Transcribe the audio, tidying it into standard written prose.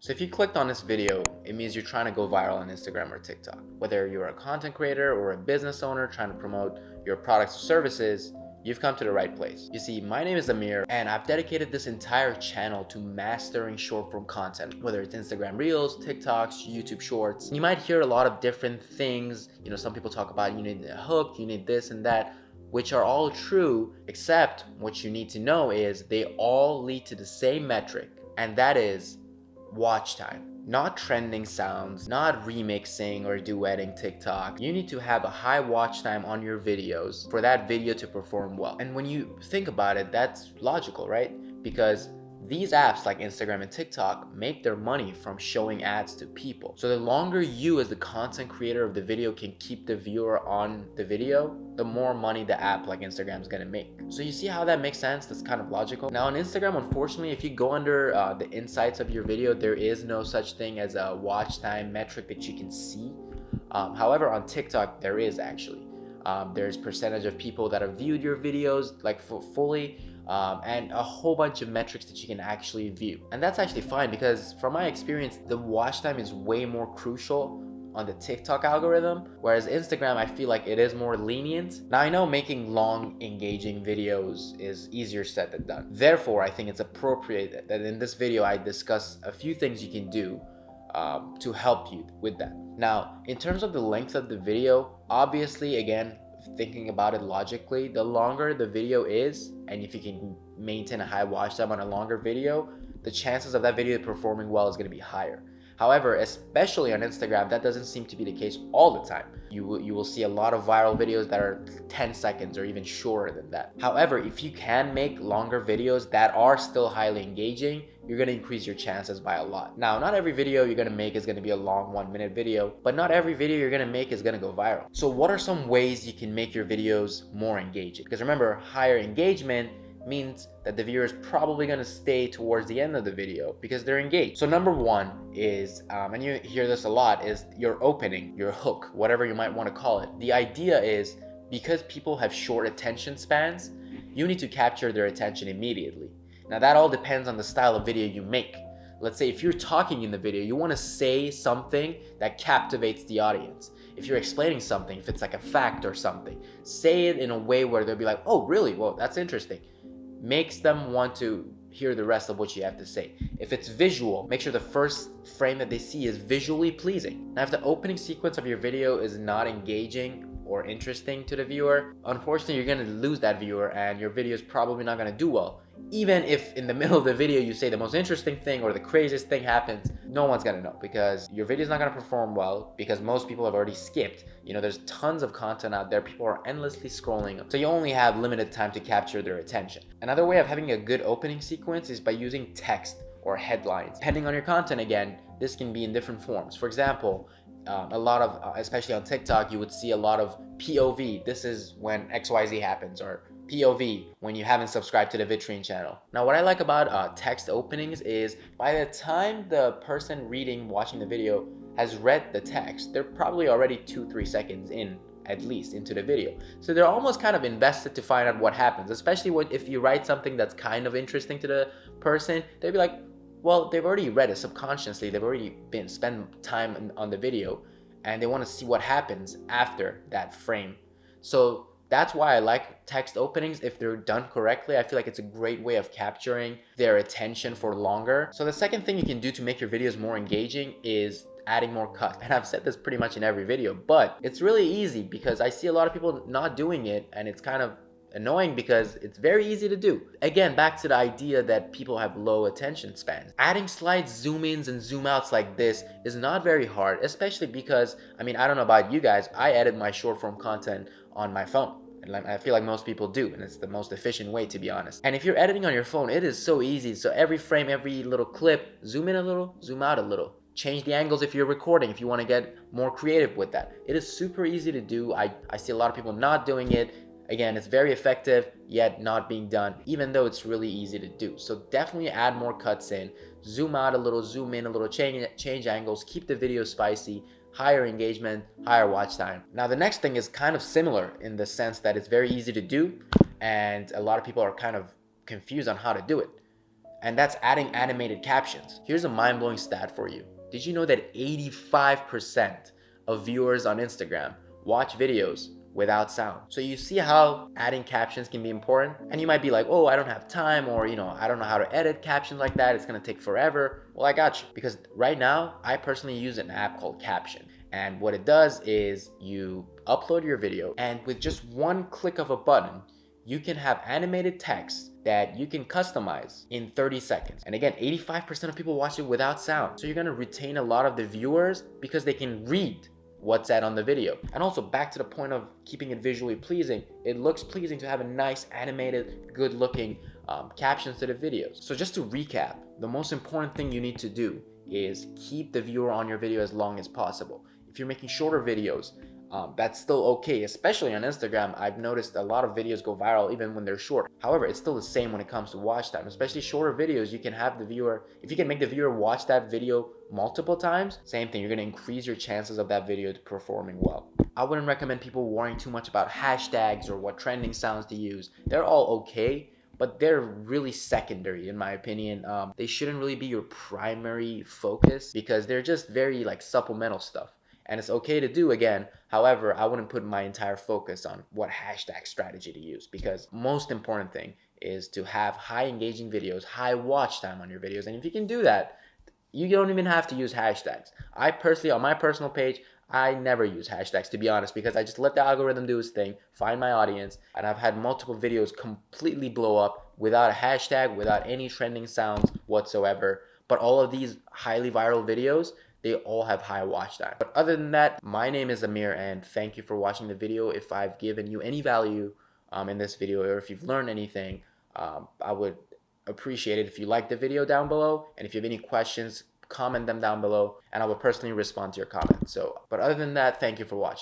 So if you clicked on this video, it means you're trying to go viral on Instagram or TikTok. Whether you're a content creator or a business owner trying to promote your products or services, you've come to the right place. You see, my name is Amir, and I've dedicated this entire channel to mastering short form content, whether it's Instagram Reels, TikToks, YouTube Shorts. You might hear a lot of different things. Some people talk about you need a hook, you need this and that, which are all true, except what you need to know is they all lead to the same metric, and that is watch time. Not trending sounds, not remixing or duetting TikTok. You need to have a high watch time on your videos for that video to perform well. And when you think about it, that's logical, right? Because these apps like Instagram and TikTok make their money from showing ads to people. So the longer you as the content creator of the video can keep the viewer on the video, the more money the app like Instagram is gonna make. So you see how that makes sense? That's kind of logical. Now on Instagram, unfortunately, if you go under the insights of your video, there is no such thing as a watch time metric that you can see. However, on TikTok, there is actually. There's percentage of people that have viewed your videos like fully, and a whole bunch of metrics that you can actually view. And that's actually fine because from my experience, the watch time is way more crucial on the TikTok algorithm, whereas Instagram, I feel like it is more lenient. Now I know making long, engaging videos is easier said than done. Therefore, I think it's appropriate that in this video, I discuss a few things you can do to help you with that. Now, in terms of the length of the video, obviously, again, thinking about it logically, the longer the video is, and if you can maintain a high watch time on a longer video, the chances of that video performing well is going to be higher. However, especially on Instagram, that doesn't seem to be the case all the time. You will see a lot of viral videos that are 10 seconds or even shorter than that. However, if you can make longer videos that are still highly engaging, you're going to increase your chances by a lot. Now, not every video you're going to make is going to be a long 1-minute video, but not every video you're going to make is going to go viral. So what are some ways you can make your videos more engaging? Because remember, higher engagement means that the viewer is probably going to stay towards the end of the video because they're engaged. So number one is, and you hear this a lot, is your opening, your hook, whatever you might want to call it. The idea is because people have short attention spans, you need to capture their attention immediately. Now that all depends on the style of video you make. Let's say if you're talking in the video, you want to say something that captivates the audience. If you're explaining something, if it's like a fact or something, say it in a way where they'll be like, oh really, well that's interesting. Makes them want to hear the rest of what you have to say. If it's visual, make sure the first frame that they see is visually pleasing. Now if the opening sequence of your video is not engaging or interesting to the viewer, unfortunately you're going to lose that viewer and your video is probably not going to do well. Even if in the middle of the video you say the most interesting thing or the craziest thing happens, no one's gonna know because your video is not gonna perform well because most people have already skipped. There's tons of content out there. People are endlessly scrolling, so you only have limited time to capture their attention. Another way of having a good opening sequence is by using text or headlines. Depending on your content, again, this can be in different forms. For example, a lot of, especially on TikTok, you would see a lot of POV. This is when XYZ happens, or POV when you haven't subscribed to the Vitrine channel. Now, what I like about text openings is by the time the person watching the video has read the text, they're probably already 2-3 seconds in, at least, into the video. So they're almost kind of invested to find out what happens, especially if you write something that's kind of interesting to the person. They'd be like, well, they've already read it subconsciously. They've already spent time on the video and they want to see what happens after that frame. So that's why I like text openings. If they're done correctly, I feel like it's a great way of capturing their attention for longer. So the second thing you can do to make your videos more engaging is adding more cuts. And I've said this pretty much in every video, but it's really easy because I see a lot of people not doing it and it's kind of annoying because it's very easy to do. Again, back to the idea that people have low attention spans. Adding slight zoom ins and zoom outs like this is not very hard, especially because, I don't know about you guys, I edit my short form content on my phone. And I feel like most people do, and it's the most efficient way, to be honest. And if you're editing on your phone, it is so easy. So every frame, every little clip, zoom in a little, zoom out a little. Change the angles if you're recording, if you want to get more creative with that. It is super easy to do. I see a lot of people not doing it. Again, it's very effective, yet not being done, even though it's really easy to do. So definitely add more cuts in, zoom out a little, zoom in a little, change angles, keep the video spicy, higher engagement, higher watch time. Now, the next thing is kind of similar in the sense that it's very easy to do, and a lot of people are kind of confused on how to do it. and that's adding animated captions. Here's a mind-blowing stat for you. Did you know that 85% of viewers on Instagram watch videos without sound? So you see how adding captions can be important? And you might be like, oh, I don't have time, or I don't know how to edit captions like that. It's gonna take forever. Well, I got you. Because right now, I personally use an app called Caption. And what it does is you upload your video, and with just one click of a button, you can have animated text that you can customize in 30 seconds. And again, 85% of people watch it without sound. So you're gonna retain a lot of the viewers because they can read what's said on the video. And also, back to the point of keeping it visually pleasing, it looks pleasing to have a nice animated, good looking captions to the videos. So just to recap, the most important thing you need to do is keep the viewer on your video as long as possible. If you're making shorter videos, that's still okay, especially on Instagram. I've noticed a lot of videos go viral even when they're short. However, it's still the same when it comes to watch time, especially shorter videos. You can have the viewer, if you can make the viewer watch that video multiple times, same thing, you're gonna increase your chances of that video performing well. I wouldn't recommend people worrying too much about hashtags or what trending sounds to use. They're all okay, but they're really secondary in my opinion. They shouldn't really be your primary focus because they're just very like supplemental stuff. And it's okay to do again. However, I wouldn't put my entire focus on what hashtag strategy to use, because most important thing is to have high engaging videos, high watch time on your videos. And if you can do that, you don't even have to use hashtags. I personally, on my personal page, I never use hashtags, to be honest, because I just let the algorithm do its thing, find my audience, and I've had multiple videos completely blow up without a hashtag, without any trending sounds whatsoever. But all of these highly viral videos, they all have high watch time. But other than that, my name is Amir, and thank you for watching the video. If I've given you any value in this video, or if you've learned anything, I would appreciate it if you like the video down below. And if you have any questions, comment them down below, and I will personally respond to your comments. But other than that, thank you for watching.